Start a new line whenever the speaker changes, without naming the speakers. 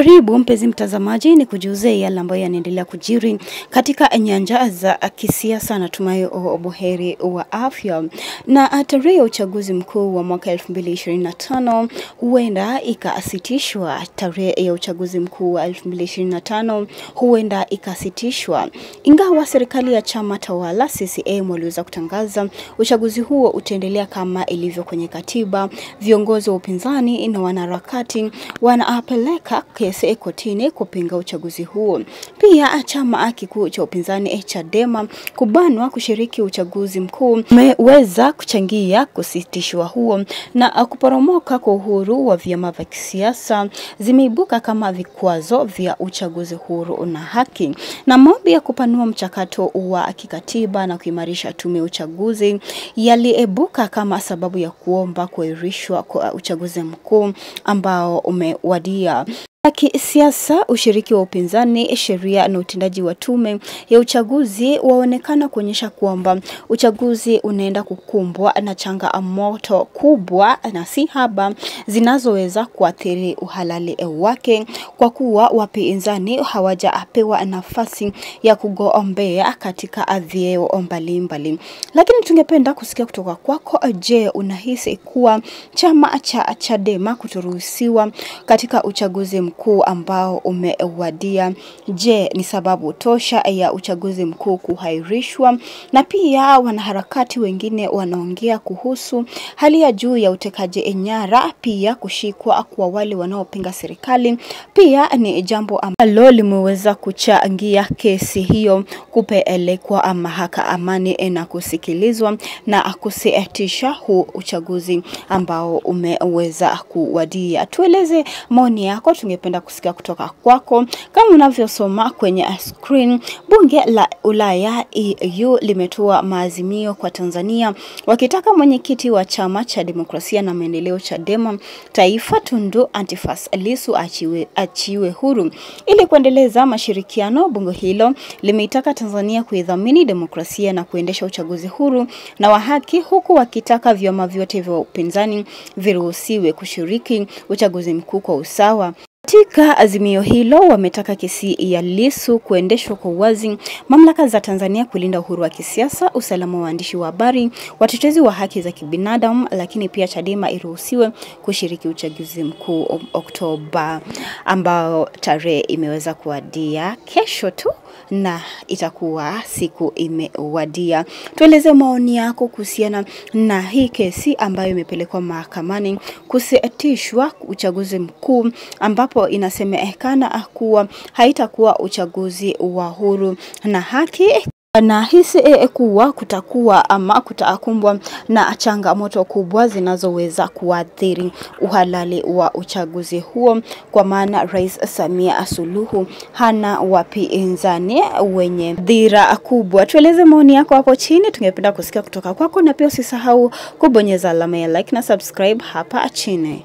Karibu mpenzi mtazamaji, ni kujuze yale ambayo yanaendelea kujiri katika nyanja za kisiasa. Natumai buheri wa afya. Na tarehe ya uchaguzi mkuu wa mwaka 2025 huenda ikasitishwa. Tarehe ya uchaguzi mkuu wa 2025 huenda ikasitishwa, ingawa serikali ya chama tawala CCM waliweza kutangaza uchaguzi huo utaendelea kama ilivyo kwenye katiba. Viongozi wa upinzani na wanaharakati wanaapeleka kesi kotini kupinga uchaguzi huo. Pia chama kikuu cha upinzani Chadema kubanwa kushiriki uchaguzi mkuu umeweza kuchangia kusitishwa huo, na kuporomoka kwa uhuru wa vyama vya kisiasa zimeibuka kama vikwazo vya uchaguzi huru na haki. Na maombi ya kupanua mchakato wa kikatiba na kuimarisha tume ya uchaguzi yaliibuka kama sababu ya kuomba kuahirishwa kwa uchaguzi mkuu ambao umewadia. Kisiasa, ushiriki wa upinzani, sheria na utendaji wa tume ya uchaguzi waonekana kuonyesha kwamba uchaguzi unaenda kukumbwa na changamoto kubwa na si haba zinazoweza kuathiri uhalali wake, kwa kuwa wapinzani hawajapewa nafasi ya kugombea katika vyeo mbalimbali. Lakini tungependa kusikia kutoka kwako. Je, unahisi kuwa chama cha Chadema kutoruhusiwa katika uchaguzi mkuu ambao umewadia, je, ni sababu tosha ya uchaguzi mkuu kuhairishwa? Na pia wanaharakati wengine wanaongea kuhusu hali ya juu ya utekaji nyara, pia kushikwa kwa wale wanaopinga serikali pia ni jambo ambalo limeweza kuchangia kesi hiyo kupelekwa mahakamani na kusikilizwa na kusitisha huu uchaguzi ambao umeweza kuwadia. Tueleze maoni yako, tungependa kusikia kutoka kwako. Kama unavyosoma kwenye screen, bunge la Ulaya EU limetoa maazimio kwa Tanzania wakitaka mwenyekiti wa chama cha demokrasia na maendeleo Chadema Taifa Tundu Antipas Lissu achiwe huru. Ili kuendeleza mashirikiano, bunge hilo limeitaka Tanzania kuidhamini demokrasia na kuendesha uchaguzi huru na wa haki, huku wakitaka vyama vyote vya upinzani viruhusiwe kushiriki uchaguzi mkuu kwa usawa. Katika azimio hilo wametaka kesi ya Lissu kuendeshwa kwa uwazi, mamlaka za Tanzania kulinda uhuru wa kisiasa, usalama wa waandishi wa habari, watetezi wa haki za kibinadamu, lakini pia Chadema iruhusiwe kushiriki uchaguzi mkuu Oktoba ambao tarehe imeweza kuwadia kesho tu na itakuwa siku imewadia. Tueleze maoni yako kuhusiana na hii kesi ambayo imepelekwa mahakamani kusitishwa uchaguzi mkuu, ambapo inasemekana kuwa haitakuwa uchaguzi wa huru na haki. Na hisi kuwa kutakuwa ama kutakumbwa na changamoto kubwa zinazoweza kuathiri uhalali wa uchaguzi huo, kwa maana Rais Samia Suluhu hana wapinzani wenye dhira kubwa. Tueleze maoni yako hapo chini, tungependa kusikia kutoka kwako, na pia usisahau kubonyeza alama ya like na subscribe hapa chini.